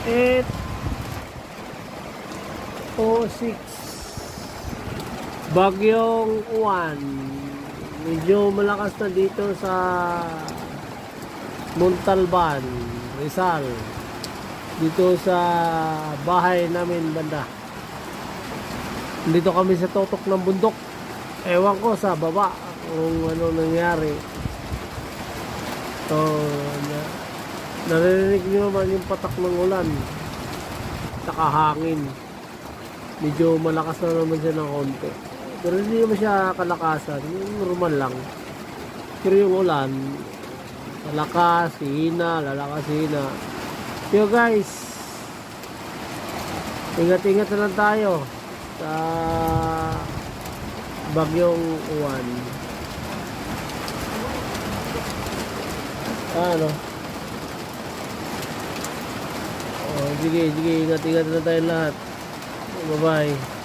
806 Bagyong Uwan. Medyo malakas na dito sa Montalban, Rizal, dito sa bahay namin banda. Dito kami sa totok ng bundok. Ewan ko sa baba kung ano nangyari. So, naririnig nyo naman yung patak ng ulan, saka hangin. Medyo malakas na naman siya ng konti, pero hindi naman siya kalakasan, yung normal lang. Pero yung ulan, lalakas, hina, lalakas, hina. So guys, ingat-ingat na lang tayo sa Bagyong Uwan. Ano? Oh, sige, ingat-ingat na tayo lahat. Bye-bye.